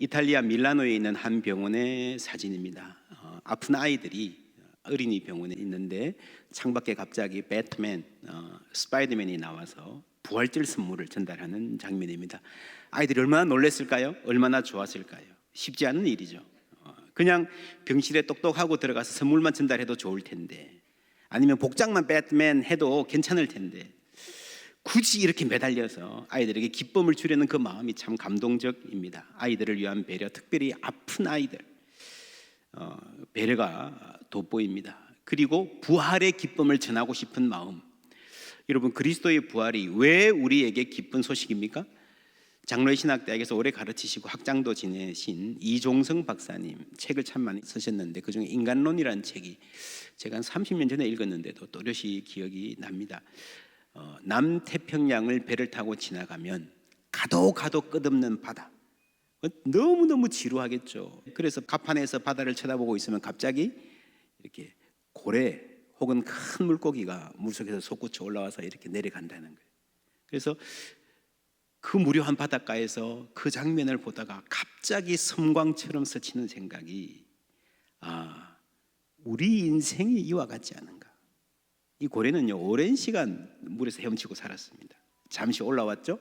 이탈리아 밀라노에 있는 한 병원의 사진입니다. 아픈 아이들이 어린이 병원에 있는데 창밖에 갑자기 배트맨, 스파이더맨이 나와서 부활절 선물을 전달하는 장면입니다. 아이들이 얼마나 놀랐을까요? 얼마나 좋았을까요? 쉽지 않은 일이죠. 그냥 병실에 똑똑하고 들어가서 선물만 전달해도 좋을 텐데, 아니면 복장만 배트맨 해도 괜찮을 텐데, 굳이 이렇게 매달려서 아이들에게 기쁨을 주려는 그 마음이 참 감동적입니다. 아이들을 위한 배려, 특별히 아픈 아이들, 배려가 돋보입니다. 그리고 부활의 기쁨을 전하고 싶은 마음. 여러분, 그리스도의 부활이 왜 우리에게 기쁜 소식입니까? 장로의 신학대학에서 오래 가르치시고 학장도 지내신 이종성 박사님 책을 참 많이 쓰셨는데, 그중에 인간론이라는 책이 제가 한 30년 전에 읽었는데도 또렷이 기억이 납니다. 남태평양을 배를 타고 지나가면 가도 끝없는 바다, 너무너무 지루하겠죠. 그래서 갑판에서 바다를 쳐다보고 있으면 갑자기 이렇게 고래 혹은 큰 물고기가 물속에서 솟구쳐 올라와서 이렇게 내려간다는 거예요. 그래서 그 무료한 바닷가에서 그 장면을 보다가 갑자기 섬광처럼 스치는 생각이, 우리 인생이 이와 같지 않은가. 이 고래는요, 오랜 시간 물에서 헤엄치고 살았습니다. 잠시 올라왔죠.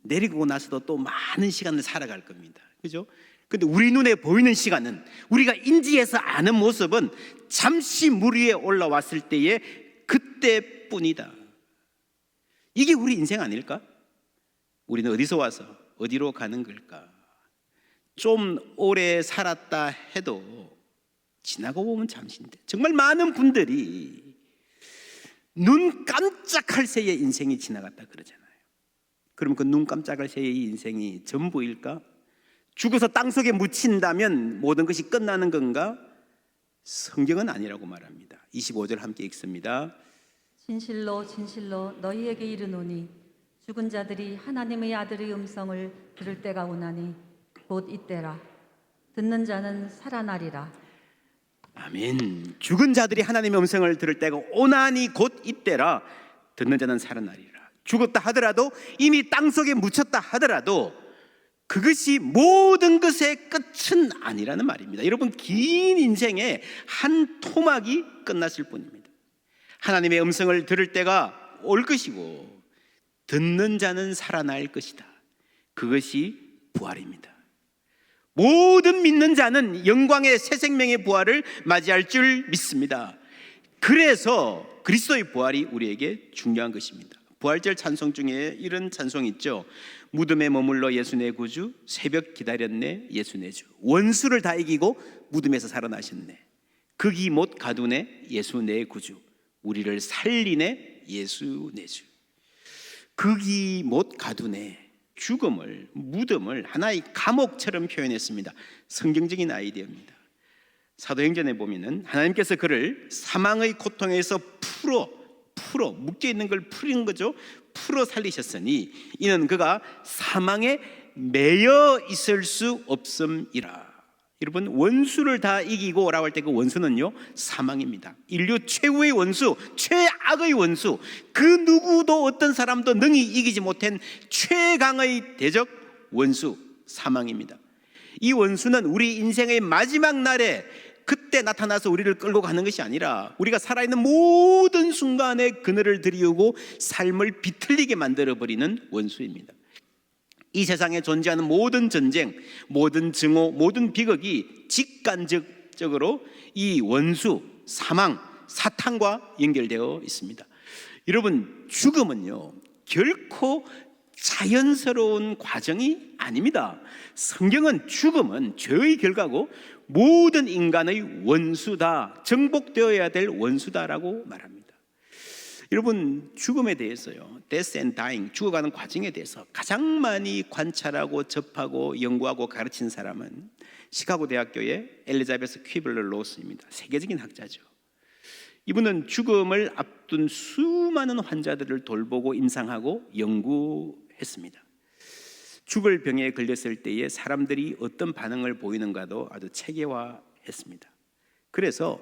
내리고 나서도 또 많은 시간을 살아갈 겁니다. 그죠? 근데 우리 눈에 보이는 시간은, 우리가 인지해서 아는 모습은 잠시 물 위에 올라왔을 때의 그때뿐이다. 이게 우리 인생 아닐까? 우리는 어디서 와서 어디로 가는 걸까? 좀 오래 살았다 해도 지나고 보면 잠시인데, 정말 많은 분들이 눈 깜짝할 새에 인생이 지나갔다 그러잖아요. 그럼 그 눈 깜짝할 새의 인생이 전부일까? 죽어서 땅속에 묻힌다면 모든 것이 끝나는 건가? 성경은 아니라고 말합니다. 25절 함께 읽습니다. 진실로 진실로 너희에게 이르노니 죽은 자들이 하나님의 아들의 음성을 들을 때가 오나니 곧 이때라. 듣는 자는 살아나리라. 아멘. 죽은 자들이 하나님의 음성을 들을 때가 오나니 곧 이때라. 듣는 자는 살아나리라. 죽었다 하더라도, 이미 땅속에 묻혔다 하더라도 그것이 모든 것의 끝은 아니라는 말입니다. 여러분, 긴 인생의 한 토막이 끝났을 뿐입니다. 하나님의 음성을 들을 때가 올 것이고 듣는 자는 살아날 것이다. 그것이 부활입니다. 모든 믿는 자는 영광의 새 생명의 부활을 맞이할 줄 믿습니다. 그래서 그리스도의 부활이 우리에게 중요한 것입니다. 부활절 찬송 중에 이런 찬송이 있죠. 무덤에 머물러 예수 내 구주, 새벽 기다렸네 예수 내 주. 원수를 다 이기고 무덤에서 살아나셨네. 극이 못 가두네 예수 내 구주. 우리를 살리네 예수 내 주. 극이 못 가두네, 죽음을, 무덤을 하나의 감옥처럼 표현했습니다. 성경적인 아이디어입니다. 사도행전에 보면은 하나님께서 그를 사망의 고통에서 풀어 묶여있는 걸 풀은 거죠. 풀어 살리셨으니 이는 그가 사망에 매여 있을 수 없음이라. 여러분, 원수를 다 이기고 라고 할 때 그 원수는요, 사망입니다. 인류 최후의 원수, 최악의 원수, 그 누구도 어떤 사람도 능히 이기지 못한 최강의 대적 원수, 사망입니다. 이 원수는 우리 인생의 마지막 날에 그때 나타나서 우리를 끌고 가는 것이 아니라 우리가 살아있는 모든 순간에 그늘을 들이우고 삶을 비틀리게 만들어버리는 원수입니다. 이 세상에 존재하는 모든 전쟁, 모든 증오, 모든 비극이 직간접적으로 이 원수, 사망, 사탄과 연결되어 있습니다. 여러분, 죽음은요, 결코 자연스러운 과정이 아닙니다. 성경은 죽음은 죄의 결과고 모든 인간의 원수다, 정복되어야 될 원수다라고 말합니다. 여러분, 죽음에 대해서요, death and dying, 죽어가는 과정에 대해서 가장 많이 관찰하고 접하고 연구하고 가르친 사람은 시카고 대학교의 엘리자베스 퀴블러 로스입니다. 세계적인 학자죠. 이분은 죽음을 앞둔 수많은 환자들을 돌보고 임상하고 연구했습니다. 죽을 병에 걸렸을 때에 사람들이 어떤 반응을 보이는가도 아주 체계화했습니다. 그래서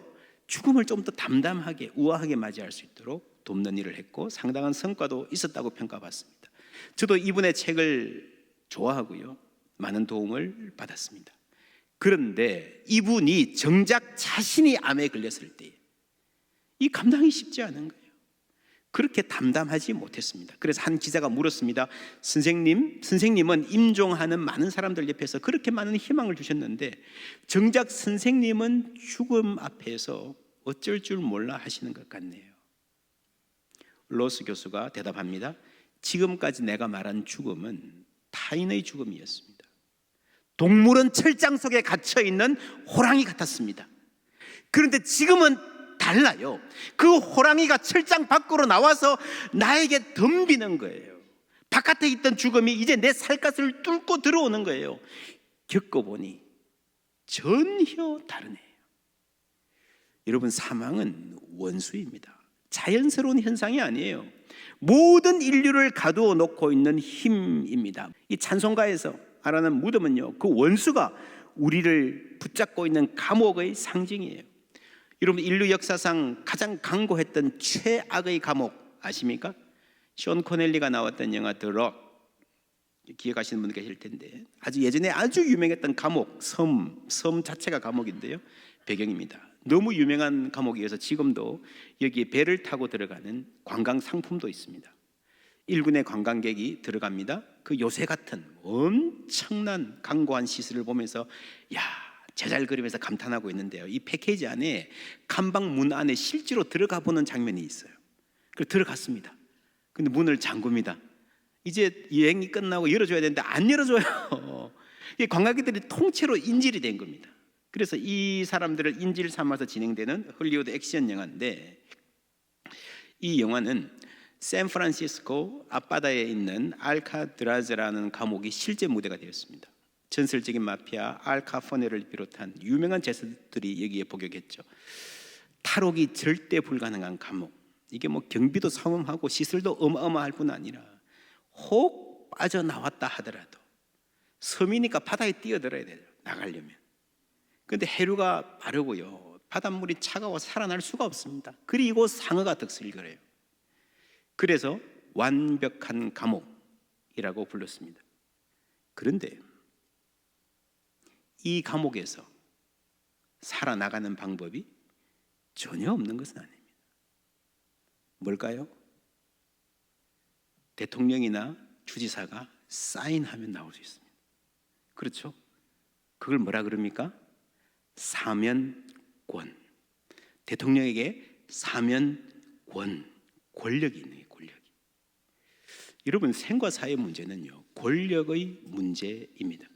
죽음을 좀 더 담담하게, 우아하게 맞이할 수 있도록 돕는 일을 했고 상당한 성과도 있었다고 평가받습니다. 저도 이분의 책을 좋아하고요, 많은 도움을 받았습니다. 그런데 이분이 정작 자신이 암에 걸렸을 때 이 감당이 쉽지 않은 거예요. 그렇게 담담하지 못했습니다. 그래서 한 기자가 물었습니다. 선생님은 임종하는 많은 사람들 옆에서 그렇게 많은 희망을 주셨는데 정작 선생님은 죽음 앞에서 어쩔 줄 몰라 하시는 것 같네요. 로스 교수가 대답합니다. 지금까지 내가 말한 죽음은 타인의 죽음이었습니다. 동물은 철장 속에 갇혀있는 호랑이 같았습니다. 그런데 지금은 달라요. 그 호랑이가 철장 밖으로 나와서 나에게 덤비는 거예요. 바깥에 있던 죽음이 이제 내 살갗을 뚫고 들어오는 거예요. 겪어보니 전혀 다르네요. 여러분, 사망은 원수입니다. 자연스러운 현상이 아니에요. 모든 인류를 가두어 놓고 있는 힘입니다. 이 찬송가에서 말하는 무덤은요, 그 원수가 우리를 붙잡고 있는 감옥의 상징이에요. 여러분, 인류 역사상 가장 강고했던 최악의 감옥 아십니까? 션 코넬리가 나왔던 영화 더 록, 기억하시는 분 계실 텐데 아주 예전에 아주 유명했던 감옥, 섬 자체가 감옥인데요, 배경입니다. 너무 유명한 감옥이어서 지금도 여기에 배를 타고 들어가는 관광 상품도 있습니다. 일군의 관광객이 들어갑니다. 그 요새 같은 엄청난 강고한 시설을 보면서 제잘 그리면서 감탄하고 있는데요, 이 패키지 안에 감방 문 안에 실제로 들어가 보는 장면이 있어요. 그래서 들어갔습니다. 근데 문을 잠굽니다. 이제 여행이 끝나고 열어줘야 되는데 안 열어줘요. 이 관광객들이 통째로 인질이 된 겁니다. 그래서 이 사람들을 인질 삼아서 진행되는 헐리우드 액션 영화인데, 이 영화는 샌프란시스코 앞바다에 있는 알카드라즈라는 감옥이 실제 무대가 되었습니다. 전설적인 마피아 알카포네를 비롯한 유명한 죄수들이 여기에 복역했죠. 탈옥이 절대 불가능한 감옥. 이게 뭐 경비도 삼엄하고 시설도 어마어마할 뿐 아니라 혹 빠져나왔다 하더라도 섬이니까 바다에 뛰어들어야 돼요, 나가려면. 그런데 해류가 빠르고요, 바닷물이 차가워 살아날 수가 없습니다. 그리고 상어가 득실거려요. 그래서 완벽한 감옥이라고 불렀습니다. 그런데 이 감옥에서 살아나가는 방법이 전혀 없는 것은 아닙니다. 뭘까요? 대통령이나 주지사가 사인하면 나올 수 있습니다. 그렇죠? 그걸 뭐라 그럽니까? 사면권. 대통령에게 사면권, 권력이 있는 거예요, 권력이. 여러분, 생과 사의 문제는요, 권력의 문제입니다.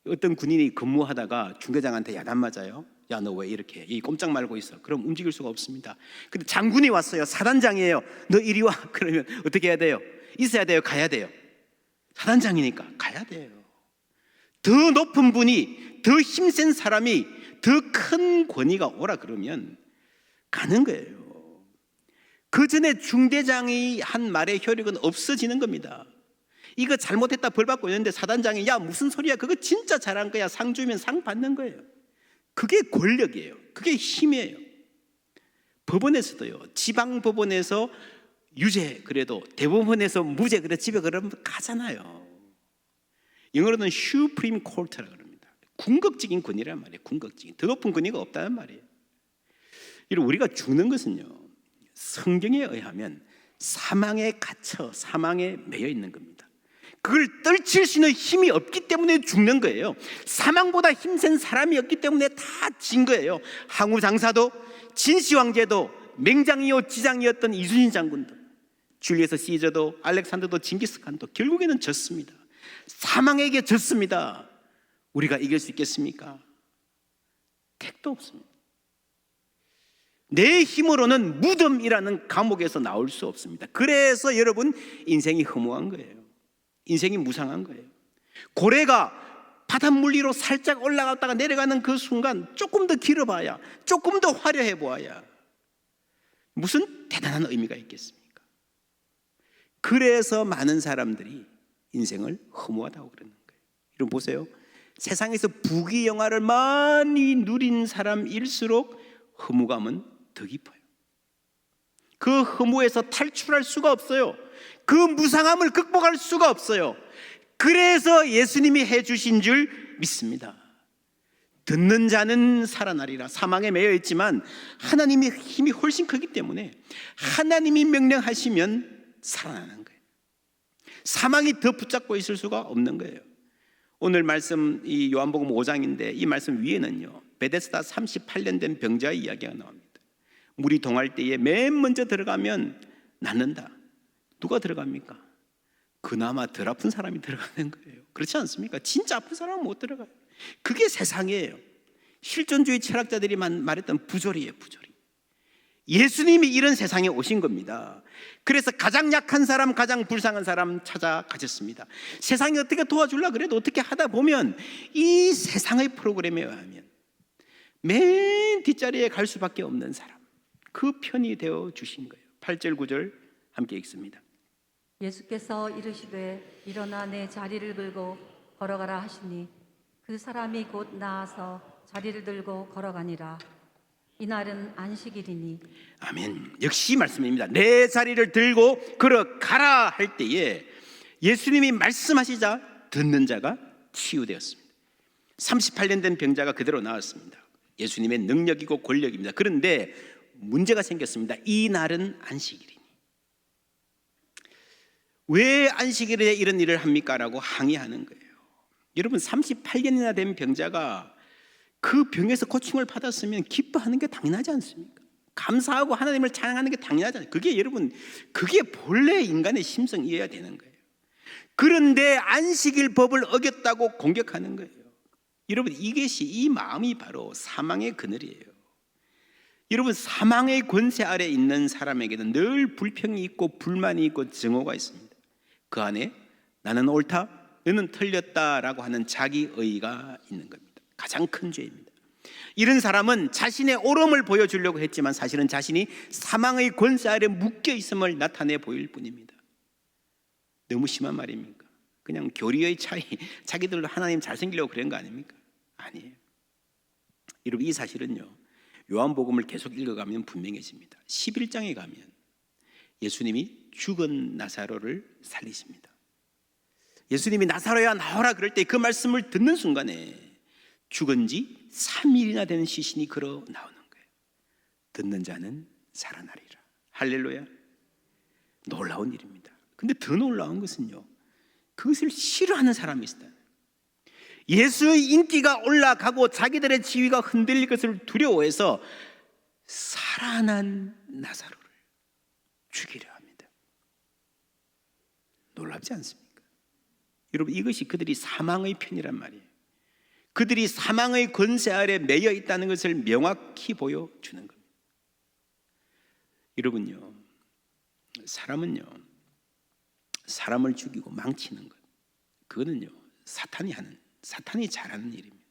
어떤 군인이 근무하다가 중대장한테 야단 맞아요. 야, 너 왜 이렇게 해? 이 꼼짝 말고 있어. 그럼 움직일 수가 없습니다. 근데 장군이 왔어요. 사단장이에요. 너 이리 와. 그러면 어떻게 해야 돼요? 있어야 돼요? 가야 돼요? 사단장이니까 가야 돼요. 더 높은 분이, 더 힘센 사람이, 더 큰 권위가 오라 그러면 가는 거예요. 그 전에 중대장이 한 말의 효력은 없어지는 겁니다. 이거 잘못했다 벌 받고 있는데 사단장이 야, 무슨 소리야, 그거 진짜 잘한 거야, 상 주면 상 받는 거예요. 그게 권력이에요. 그게 힘이에요. 법원에서도요, 지방법원에서 유죄 그래도 대법원에서 무죄 그래 집에 그러면 가잖아요. 영어로는 Supreme Court라고 합니다. 궁극적인 권위란 말이에요. 궁극적인, 더 높은 권위가 없다는 말이에요. 우리가 죽는 것은요, 성경에 의하면 사망에 갇혀 사망에 매여 있는 겁니다. 그걸 떨칠 수 있는 힘이 없기 때문에 죽는 거예요. 사망보다 힘센 사람이 없기 때문에 다 진 거예요. 항우 장사도, 진시 황제도, 맹장이요 지장이었던 이순신 장군도, 줄리어스 시저도, 알렉산더도, 징기스칸도 결국에는 졌습니다. 사망에게 졌습니다. 우리가 이길 수 있겠습니까? 택도 없습니다. 내 힘으로는 무덤이라는 감옥에서 나올 수 없습니다. 그래서 여러분, 인생이 허무한 거예요. 인생이 무상한 거예요. 고래가 바닷물 위로 살짝 올라갔다가 내려가는 그 순간 조금 더 길어봐야, 조금 더 화려해 보아야 무슨 대단한 의미가 있겠습니까? 그래서 많은 사람들이 인생을 허무하다고 그러는 거예요. 여러분 보세요. 세상에서 부귀영화를 많이 누린 사람일수록 허무감은 더 깊어요. 그 허무에서 탈출할 수가 없어요. 그 무상함을 극복할 수가 없어요. 그래서 예수님이 해주신 줄 믿습니다. 듣는 자는 살아나리라. 사망에 매여 있지만 하나님의 힘이 훨씬 크기 때문에 하나님이 명령하시면 살아나는 거예요. 사망이 더 붙잡고 있을 수가 없는 거예요. 오늘 말씀 이 요한복음 5장인데 이 말씀 위에는요, 베데스다 38년 된 병자의 이야기가 나옵니다. 물이 동할 때에 맨 먼저 들어가면 낫는다. 누가 들어갑니까? 그나마 덜 아픈 사람이 들어가는 거예요. 그렇지 않습니까? 진짜 아픈 사람은 못 들어가요. 그게 세상이에요. 실존주의 철학자들이 말했던 부조리예요, 부조리. 예수님이 이런 세상에 오신 겁니다. 그래서 가장 약한 사람, 가장 불쌍한 사람 찾아가셨습니다. 세상이 어떻게 도와주려 그래도 어떻게 하다 보면 이 세상의 프로그램에 의하면 맨 뒷자리에 갈 수밖에 없는 사람, 그 편이 되어 주신 거예요. 8절 9절 함께 읽습니다. 예수께서 이르시되 일어나 내 자리를 들고 걸어가라 하시니 그 사람이 곧 나아서 자리를 들고 걸어가니라. 이날은 안식일이니. 아멘. 역시 말씀입니다. 내 자리를 들고 걸어가라 할 때에 예수님이 말씀하시자 듣는 자가 치유되었습니다. 38년 된 병자가 그대로 나왔습니다. 예수님의 능력이고 권력입니다. 그런데 문제가 생겼습니다. 이 날은 안식일이니. 왜 안식일에 이런 일을 합니까? 라고 항의하는 거예요. 여러분, 38년이나 된 병자가 그 병에서 고침을 받았으면 기뻐하는 게 당연하지 않습니까? 감사하고 하나님을 찬양하는 게 당연하지 않습니까? 그게 여러분, 그게 본래 인간의 심성이어야 되는 거예요. 그런데 안식일 법을 어겼다고 공격하는 거예요. 여러분, 이것이, 이 마음이 바로 사망의 그늘이에요. 여러분, 사망의 권세 아래 있는 사람에게는 늘 불평이 있고 불만이 있고 증오가 있습니다. 그 안에 나는 옳다, 너는 틀렸다라고 하는 자기의의가 있는 겁니다. 가장 큰 죄입니다. 이런 사람은 자신의 옳음을 보여주려고 했지만 사실은 자신이 사망의 권세 아래 묶여 있음을 나타내 보일 뿐입니다. 너무 심한 말입니까? 그냥 교리의 차이, 자기들로 하나님 잘생기려고 그런 거 아닙니까? 아니에요. 여러분, 이 사실은요, 요한복음을 계속 읽어가면 분명해집니다. 11장에 가면 예수님이 죽은 나사로를 살리십니다. 예수님이 나사로야 나오라 그럴 때 그 말씀을 듣는 순간에 죽은 지 3일이나 된 시신이 걸어 나오는 거예요. 듣는 자는 살아나리라. 할렐루야. 놀라운 일입니다. 근데 더 놀라운 것은요, 그것을 싫어하는 사람이 있어요. 예수의 인기가 올라가고 자기들의 지위가 흔들릴 것을 두려워해서 살아난 나사로를 죽이려 합니다. 놀랍지 않습니까? 여러분, 이것이 그들이 사망의 편이란 말이에요. 그들이 사망의 권세 아래 매여 있다는 것을 명확히 보여주는 겁니다. 여러분요, 사람은요, 사람을 죽이고 망치는 것, 그거는요, 사탄이 잘하는 일입니다.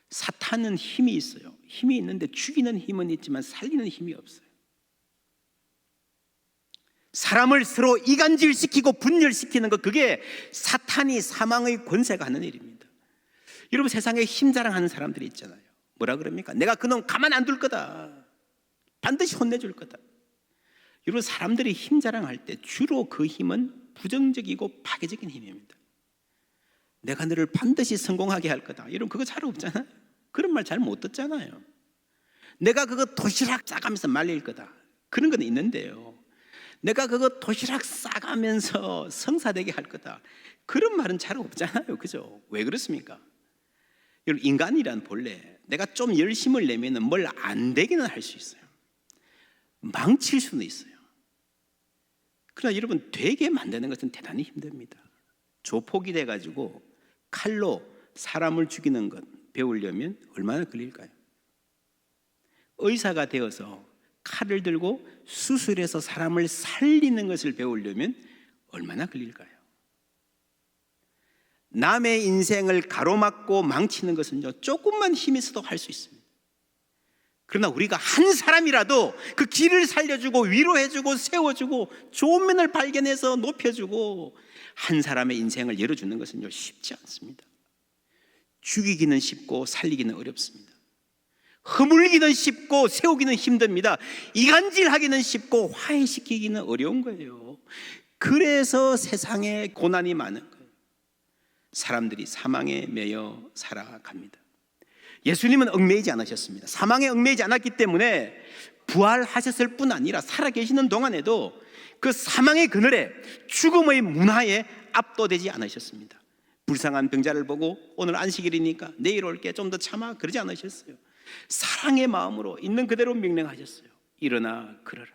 사탄은 힘이 있어요. 힘이 있는데 죽이는 힘은 있지만 살리는 힘이 없어요. 사람을 서로 이간질시키고 분열시키는 것, 그게 사탄이 사망의 권세가 하는 일입니다. 여러분, 세상에 힘 자랑하는 사람들이 있잖아요. 뭐라 그럽니까? 내가 그놈 가만 안 둘 거다. 반드시 혼내줄 거다. 여러분, 사람들이 힘 자랑할 때 주로 그 힘은 부정적이고 파괴적인 힘입니다. 내가 너를 반드시 성공하게 할 거다. 여러분, 그거 잘 없잖아요. 그런 말 잘 못 듣잖아요. 내가 그거 도시락 싸가면서 말릴 거다. 그런 건 있는데요, 내가 그거 도시락 싸가면서 성사되게 할 거다, 그런 말은 잘 없잖아요. 그죠? 왜 그렇습니까? 여러분, 인간이란 본래 내가 좀 열심을 내면 뭘 안 되기는 할 수 있어요. 망칠 수는 있어요. 그러나 여러분, 되게 만드는 것은 대단히 힘듭니다. 조폭이 돼가지고 칼로 사람을 죽이는 것 배우려면 얼마나 걸릴까요? 의사가 되어서 칼을 들고 수술해서 사람을 살리는 것을 배우려면 얼마나 걸릴까요? 남의 인생을 가로막고 망치는 것은요, 조금만 힘이 있어도 할 수 있습니다. 그러나 우리가 한 사람이라도 그 길을 살려주고 위로해주고 세워주고 좋은 면을 발견해서 높여주고 한 사람의 인생을 열어주는 것은요, 쉽지 않습니다. 죽이기는 쉽고 살리기는 어렵습니다. 허물기는 쉽고 세우기는 힘듭니다. 이간질하기는 쉽고 화해시키기는 어려운 거예요. 그래서 세상에 고난이 많은 거예요. 사람들이 사망에 매여 살아갑니다. 예수님은 얽매이지 않으셨습니다. 사망에 얽매이지 않았기 때문에 부활하셨을 뿐 아니라 살아계시는 동안에도 그 사망의 그늘에, 죽음의 문화에 압도되지 않으셨습니다. 불쌍한 병자를 보고 오늘 안식일이니까 내일 올게, 좀 더 참아, 그러지 않으셨어요. 사랑의 마음으로 있는 그대로 명령하셨어요. 일어나 걸어라,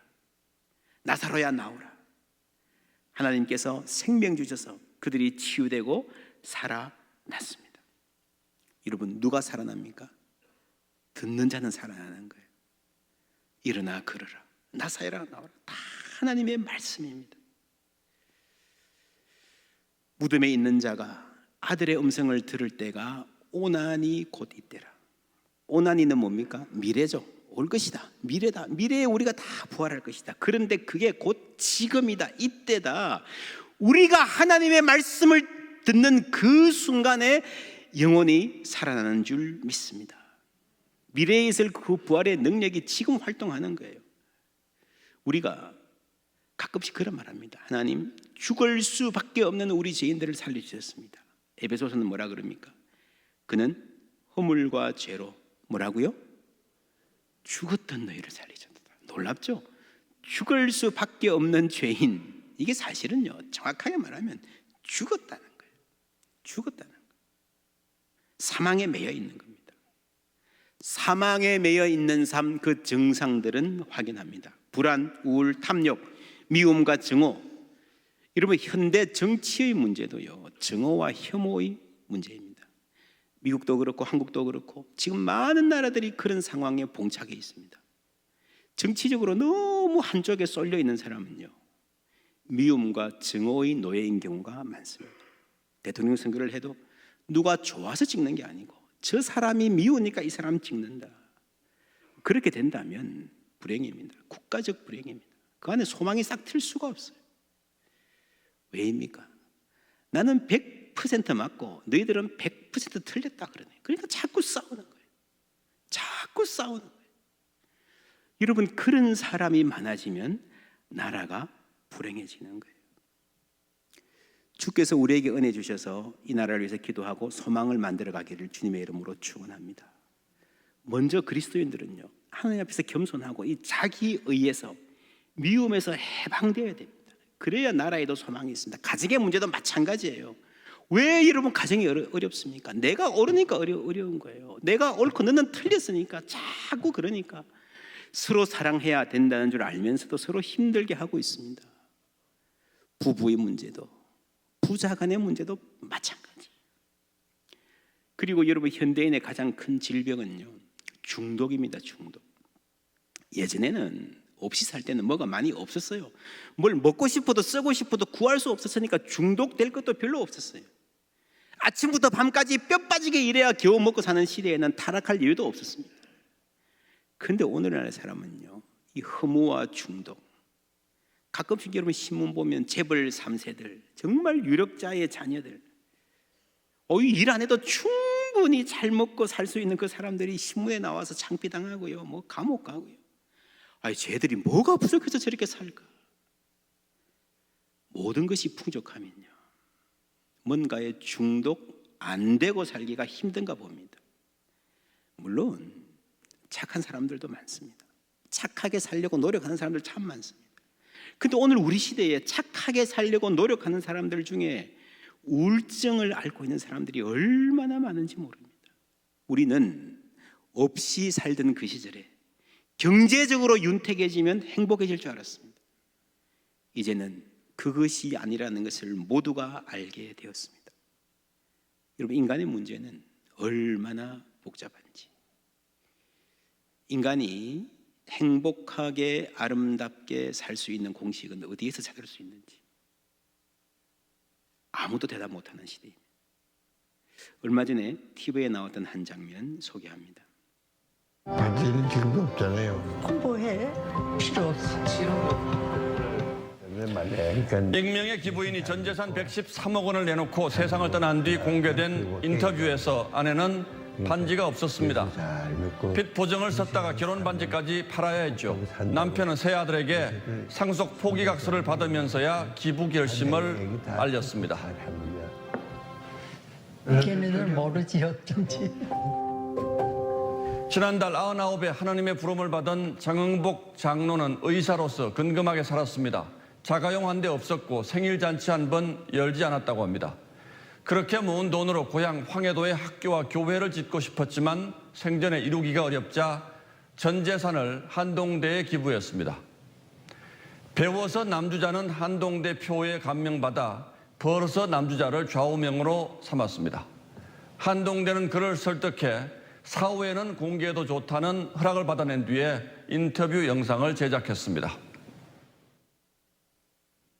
나사로야 나오라. 하나님께서 생명 주셔서 그들이 치유되고 살아났습니다. 여러분, 누가 살아납니까? 듣는 자는 살아나는 거예요. 일어나 걸어라, 나사로야 나오라. 다 하나님의 말씀입니다. 무덤에 있는 자가 아들의 음성을 들을 때가 오나니 곧 이때라. 오나니는 뭡니까? 미래죠. 올 것이다. 미래다. 미래에 우리가 다 부활할 것이다. 그런데 그게 곧 지금이다. 이때다. 우리가 하나님의 말씀을 듣는 그 순간에 영혼이 살아나는 줄 믿습니다. 미래에 있을 그 부활의 능력이 지금 활동하는 거예요. 우리가 가끔씩 그런 말합니다. 하나님, 죽을 수밖에 없는 우리 죄인들을 살려주셨습니다. 에베소서는 뭐라 그럽니까? 그는 허물과 죄로 뭐라고요? 죽었던 너희를 살리셨다. 놀랍죠? 죽을 수밖에 없는 죄인, 이게 사실은요, 정확하게 말하면 죽었다는 거예요. 죽었다는 거예요. 사망에 매여 있는 겁니다. 사망에 매여 있는 삶, 그 증상들은 확인합니다. 불안, 우울, 탐욕, 미움과 증오. 여러분, 현대 정치의 문제도요, 증오와 혐오의 문제입니다. 미국도 그렇고 한국도 그렇고 지금 많은 나라들이 그런 상황에 봉착해 있습니다. 정치적으로 너무 한쪽에 쏠려 있는 사람은요, 미움과 증오의 노예인 경우가 많습니다. 대통령 선거를 해도 누가 좋아서 찍는 게 아니고 저 사람이 미우니까 이 사람 찍는다. 그렇게 된다면 불행입니다. 국가적 불행입니다. 그 안에 소망이 싹 틀 수가 없어요. 왜입니까? 나는 100% 맞고 너희들은 100% 틀렸다 그러네. 그러니까 자꾸 싸우는 거예요. 자꾸 싸우는 거예요. 여러분, 그런 사람이 많아지면 나라가 불행해지는 거예요. 주께서 우리에게 은혜 주셔서 이 나라를 위해서 기도하고 소망을 만들어 가기를 주님의 이름으로 축원합니다. 먼저 그리스도인들은요, 하나님 앞에서 겸손하고 이 자기 의에서, 미움에서 해방되어야 됩니다. 그래야 나라에도 소망이 있습니다. 가정의 문제도 마찬가지예요. 왜 여러분 가정이 어렵습니까? 내가 옳으니까 어려운 거예요. 내가 옳고 너는 틀렸으니까 자꾸 그러니까 서로 사랑해야 된다는 줄 알면서도 서로 힘들게 하고 있습니다. 부부의 문제도, 부자 간의 문제도 마찬가지. 그리고 여러분, 현대인의 가장 큰 질병은요, 중독입니다. 중독. 예전에는 없이 살 때는 뭐가 많이 없었어요. 뭘 먹고 싶어도 쓰고 싶어도 구할 수 없었으니까 중독될 것도 별로 없었어요. 아침부터 밤까지 뼈 빠지게 일해야 겨우 먹고 사는 시대에는 타락할 이유도 없었습니다. 그런데 오늘날의 사람은요, 이 허무와 중독. 가끔씩 여러분 신문 보면 재벌 3세들, 정말 유력자의 자녀들, 일 안 해도 충분히 잘 먹고 살 수 있는 그 사람들이 신문에 나와서 창피당하고요, 뭐 감옥 가고요. 아니, 쟤들이 뭐가 부족해서 저렇게 살까? 모든 것이 풍족하면요, 뭔가에 중독 안 되고 살기가 힘든가 봅니다. 물론 착한 사람들도 많습니다. 착하게 살려고 노력하는 사람들 참 많습니다. 근데 오늘 우리 시대에 착하게 살려고 노력하는 사람들 중에 우울증을 앓고 있는 사람들이 얼마나 많은지 모릅니다. 우리는 없이 살던 그 시절에 경제적으로 윤택해지면 행복해질 줄 알았습니다. 이제는 그것이 아니라는 것을 모두가 알게 되었습니다. 여러분, 인간의 문제는 얼마나 복잡한지, 인간이 행복하게 아름답게 살 수 있는 공식은 어디에서 찾을 수 있는지 아무도 대답 못하는 시대입니다. 얼마 전에 TV에 나왔던 한 장면 소개합니다. 당신은 지금도 없잖아요. 홍보해. 필요 없어. 익명의 기부인이 전 재산 113억 원을 내놓고 세상을 떠난 뒤 공개된 인터뷰에서 아내는 반지가 없었습니다. 빚 보증을 썼다가 결혼 반지까지 팔아야 했죠. 남편은 새 아들에게 상속 포기각서를 받으면서야 기부 결심을 알렸습니다. 걔네들 모르지 어쩐지. 지난달 99에 하나님의 부름을 받은 장흥복 장로는 의사로서 근검하게 살았습니다. 자가용 한 대 없었고 생일 잔치 한 번 열지 않았다고 합니다. 그렇게 모은 돈으로 고향 황해도에 학교와 교회를 짓고 싶었지만 생전에 이루기가 어렵자 전 재산을 한동대에 기부했습니다. 배워서 남주자는 한동대 표에 감명받아 벌어서 남주자를 좌우명으로 삼았습니다. 한동대는 그를 설득해 사후에는 공개해도 좋다는 허락을 받아낸 뒤에 인터뷰 영상을 제작했습니다.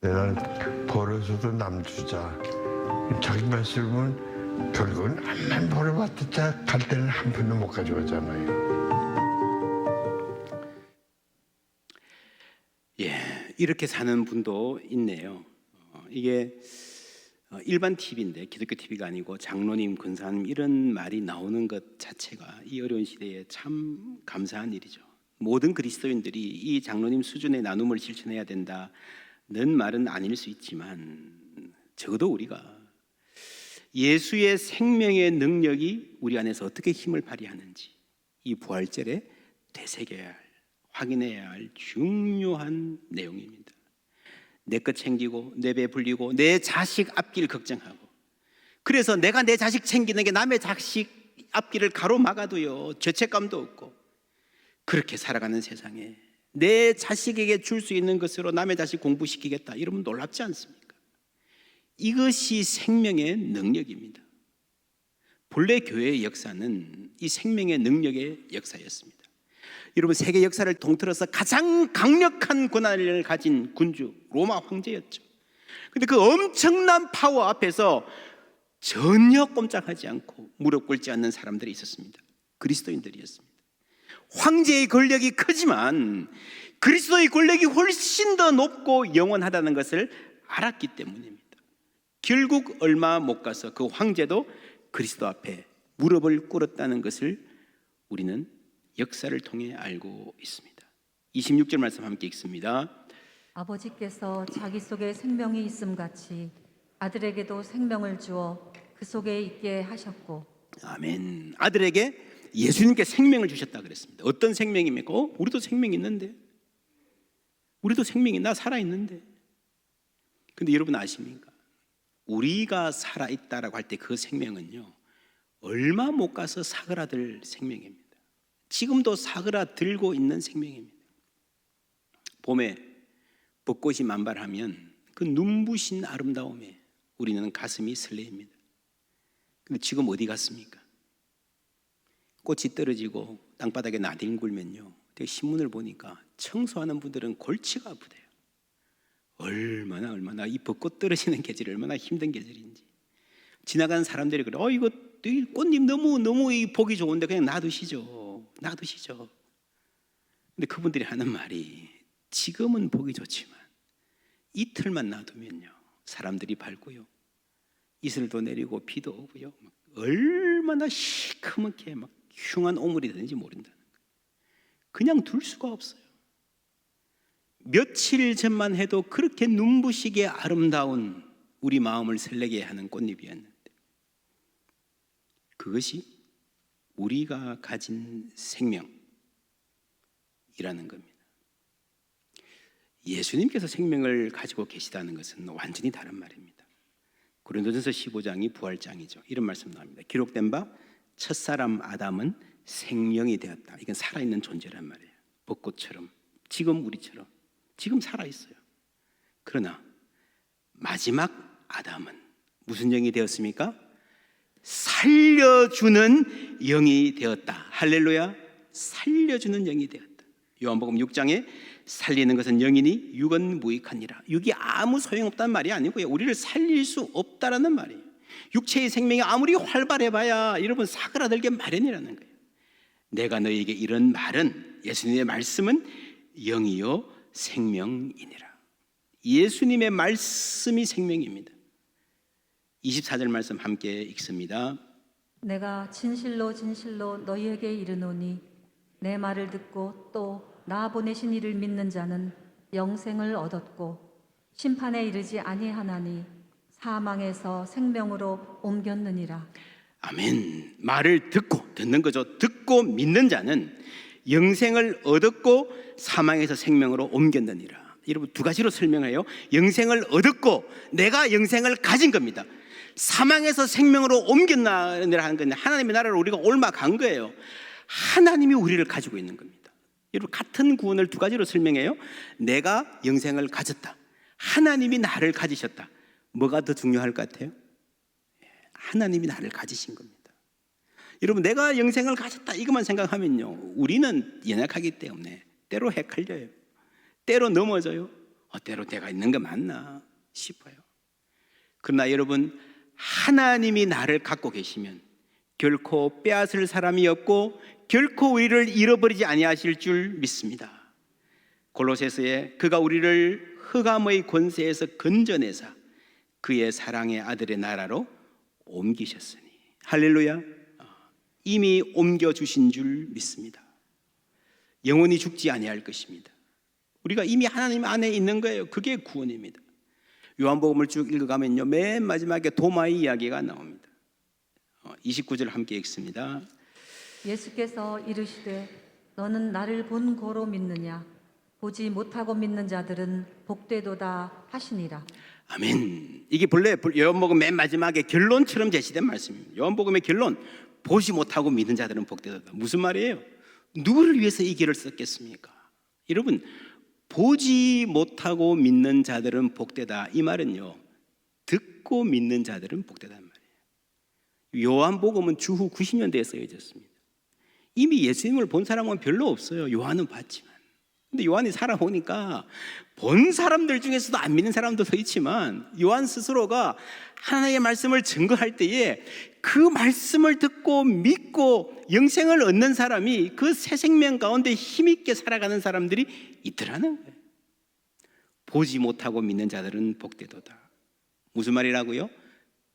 내가 벌어서도 남주자. 자기 말씀은 결국은 암만 벌어봤자 갈 때는 한 푼도 못 가져가잖아요. 예, 이렇게 사는 분도 있네요. 이게 일반 TV인데 기독교 TV가 아니고 장로님, 권사님 이런 말이 나오는 것 자체가 이 어려운 시대에 참 감사한 일이죠. 모든 그리스도인들이 이 장로님 수준의 나눔을 실천해야 된다는 말은 아닐 수 있지만 적어도 우리가 예수의 생명의 능력이 우리 안에서 어떻게 힘을 발휘하는지 이 부활절에 되새겨야 할, 확인해야 할 중요한 내용입니다. 내 것 챙기고 내 배 불리고 내 자식 앞길 걱정하고, 그래서 내가 내 자식 챙기는 게 남의 자식 앞길을 가로막아도요 죄책감도 없고, 그렇게 살아가는 세상에 내 자식에게 줄 수 있는 것으로 남의 자식 공부시키겠다 이러면 놀랍지 않습니까? 이것이 생명의 능력입니다. 본래 교회의 역사는 이 생명의 능력의 역사였습니다. 여러분, 세계 역사를 통틀어서 가장 강력한 권한을 가진 군주 로마 황제였죠. 그런데 그 엄청난 파워 앞에서 전혀 꼼짝하지 않고 무릎 꿇지 않는 사람들이 있었습니다. 그리스도인들이었습니다. 황제의 권력이 크지만 그리스도의 권력이 훨씬 더 높고 영원하다는 것을 알았기 때문입니다. 결국 얼마 못 가서 그 황제도 그리스도 앞에 무릎을 꿇었다는 것을 우리는 역사를 통해 알고 있습니다. 26절 말씀 함께 읽습니다. 아버지께서 자기 속에 생명이 있음같이 아들에게도 생명을 주어 그 속에 있게 하셨고. 아멘. 아들에게 예수님께 생명을 주셨다 그랬습니다. 어떤 생명입니까? 우리도 생명이 있는데, 우리도 생명이 나 살아있는데. 근데 여러분 아십니까? 우리가 살아있다라고 할 때 그 생명은요 얼마 못 가서 사그라들 생명입니다. 지금도 사그라들고 있는 생명입니다. 봄에 벚꽃이 만발하면 그 눈부신 아름다움에 우리는 가슴이 설레입니다. 근데 지금 어디 갔습니까? 꽃이 떨어지고 땅바닥에 나뒹굴면요 신문을 보니까 청소하는 분들은 골치가 아프대요. 얼마나 이 벚꽃 떨어지는 계절이 얼마나 힘든 계절인지. 지나가는 사람들이 그래, 이거 이 꽃잎 너무 이 보기 좋은데 그냥 놔두시죠. 근데 그분들이 하는 말이, 지금은 보기 좋지만 이틀만 놔두면요 사람들이 밟고요 이슬도 내리고 비도 오고요 얼마나 시커멓게 막 흉한 오물이 되는지 모른다는 거예요. 그냥 둘 수가 없어요. 며칠 전만 해도 그렇게 눈부시게 아름다운 우리 마음을 설레게 하는 꽃잎이었는데, 그것이 우리가 가진 생명이라는 겁니다. 예수님께서 생명을 가지고 계시다는 것은 완전히 다른 말입니다. 고린도전서 15장이 부활장이죠. 이런 말씀 나옵니다. 기록된 바 첫사람 아담은 생명이 되었다. 이건 살아있는 존재란 말이에요. 벚꽃처럼, 지금 우리처럼 지금 살아있어요. 그러나 마지막 아담은 무슨 영이 되었습니까? 살려주는 영이 되었다. 할렐루야. 살려주는 영이 되었다. 요한복음 6장에 살리는 것은 영이니 육은 무익하니라. 육이 아무 소용없다는 말이 아니고요 우리를 살릴 수 없다라는 말이에요. 육체의 생명이 아무리 활발해봐야 여러분 사그라들게 마련이라는 거예요. 내가 너에게 이런 말은, 예수님의 말씀은 영이요 생명이니라. 예수님의 말씀이 생명입니다. 24절 말씀 함께 읽습니다. 내가 진실로 너희에게 이르노니 내 말을 듣고 또 나 보내신 이를 믿는 자는 영생을 얻었고 심판에 이르지 아니하나니 사망에서 생명으로 옮겼느니라. 아멘. 말을 듣는 거죠. 듣고 믿는 자는 영생을 얻었고 사망에서 생명으로 옮겼느니라. 여러분, 두 가지로 설명해요. 영생을 얻었고 내가 영생을 가진 겁니다. 사망에서 생명으로 옮겼느니라 하는 건데, 하나님의 나라를 우리가 옮아간 거예요. 하나님이 우리를 가지고 있는 겁니다. 여러분, 같은 구원을 두 가지로 설명해요. 내가 영생을 가졌다, 하나님이 나를 가지셨다. 뭐가 더 중요할 것 같아요? 하나님이 나를 가지신 겁니다. 여러분, 내가 영생을 가졌다 이것만 생각하면요, 우리는 연약하기 때문에 때로 헷갈려요. 때로 넘어져요. 때로 내가 있는 게 맞나 싶어요. 그러나 여러분, 하나님이 나를 갖고 계시면 결코 빼앗을 사람이 없고 결코 우리를 잃어버리지 아니하실 줄 믿습니다. 골로새서에 그가 우리를 흑암의 권세에서 건져내사 그의 사랑의 아들의 나라로 옮기셨으니, 할렐루야. 이미 옮겨주신 줄 믿습니다. 영원히 죽지 아니할 것입니다. 우리가 이미 하나님 안에 있는 거예요. 그게 구원입니다. 요한복음을 쭉 읽어가면요, 맨 마지막에 도마의 이야기가 나옵니다. 29절 함께 읽습니다. 예수께서 이르시되 너는 나를 본 고로 믿느냐? 보지 못하고 믿는 자들은 복되도다 하시니라. 아멘. 이게 본래 요한복음 맨 마지막에 결론처럼 제시된 말씀입니다. 요한복음의 결론, 보지 못하고 믿는 자들은 복되도다. 무슨 말이에요? 누구를 위해서 이 길을 썼겠습니까? 여러분, 보지 못하고 믿는 자들은 복되다, 이 말은요, 듣고 믿는 자들은 복되다는 말이에요. 요한복음은 주후 90년대에 쓰여졌습니다. 이미 예수님을 본 사람은 별로 없어요. 요한은 봤지만. 근데 요한이 살아보니까 본 사람들 중에서도 안 믿는 사람도 더 있지만, 요한 스스로가 하나님의 말씀을 증거할 때에 그 말씀을 듣고 믿고 영생을 얻는 사람이 그 새 생명 가운데 힘있게 살아가는 사람들이 있더라는 거예요. 보지 못하고 믿는 자들은 복되도다. 무슨 말이라고요?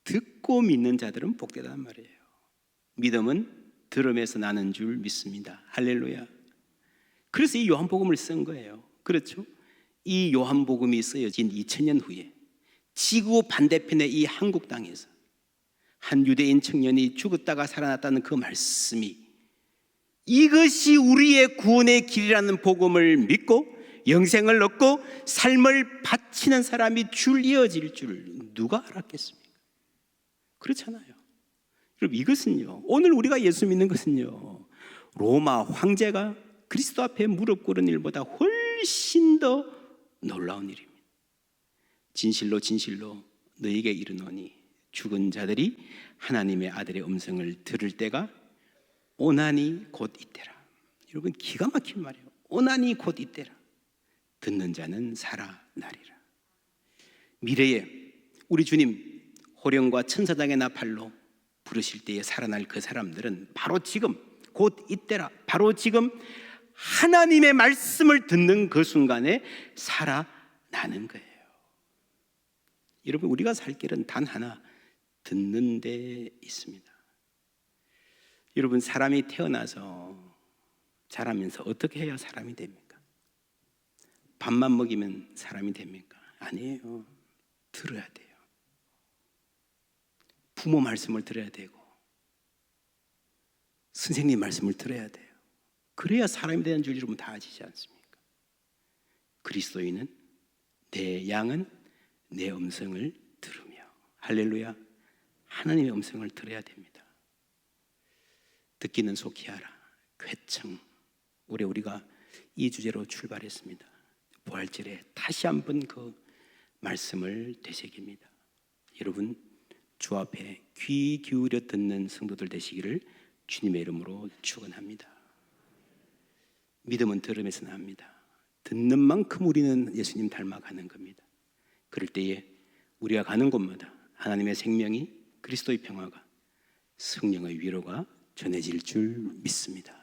듣고 믿는 자들은 복되다는 말이에요. 믿음은 들음에서 나는 줄 믿습니다. 할렐루야. 그래서 이 요한복음을 쓴 거예요. 그렇죠? 이 요한복음이 쓰여진 2000년 후에 지구 반대편의 이 한국 땅에서 한 유대인 청년이 죽었다가 살아났다는 그 말씀이, 이것이 우리의 구원의 길이라는 복음을 믿고 영생을 얻고 삶을 바치는 사람이 줄 이어질 줄 누가 알았겠습니까? 그렇잖아요. 여러분, 이것은요, 오늘 우리가 예수 믿는 것은요, 로마 황제가 그리스도 앞에 무릎 꿇은 일보다 훨씬 더 놀라운 일입니다. 진실로 진실로 너희에게 이르노니 죽은 자들이 하나님의 아들의 음성을 들을 때가 오나니 곧 이때라. 여러분, 기가 막힌 말이에요. 오나니 곧 이때라. 듣는 자는 살아나리라. 미래에 우리 주님 호령과 천사장의 나팔로 부르실 때에 살아날 그 사람들은 바로 지금 곧 이때라, 바로 지금 하나님의 말씀을 듣는 그 순간에 살아나는 거예요. 여러분, 우리가 살 길은 단 하나, 듣는 데 있습니다. 여러분, 사람이 태어나서 자라면서 어떻게 해야 사람이 됩니까? 밥만 먹이면 사람이 됩니까? 아니에요. 들어야 돼요. 부모 말씀을 들어야 되고 선생님 말씀을 들어야 돼요. 그래야 사람이 되는 줄 여러분 다 아시지 않습니까? 그리스도인은, 내 양은 내 음성을 들으며, 할렐루야, 하나님의 음성을 들어야 됩니다. 듣기는 속히 하라. 쾌청. 올해 우리가 이 주제로 출발했습니다. 부활절에 다시 한번 그 말씀을 되새깁니다. 여러분, 주 앞에 귀 기울여 듣는 성도들 되시기를 주님의 이름으로 축원합니다. 믿음은 들음에서 납니다. 듣는 만큼 우리는 예수님 닮아가는 겁니다. 그럴 때에 우리가 가는 곳마다 하나님의 생명이, 그리스도의 평화가, 성령의 위로가 전해질 줄 믿습니다.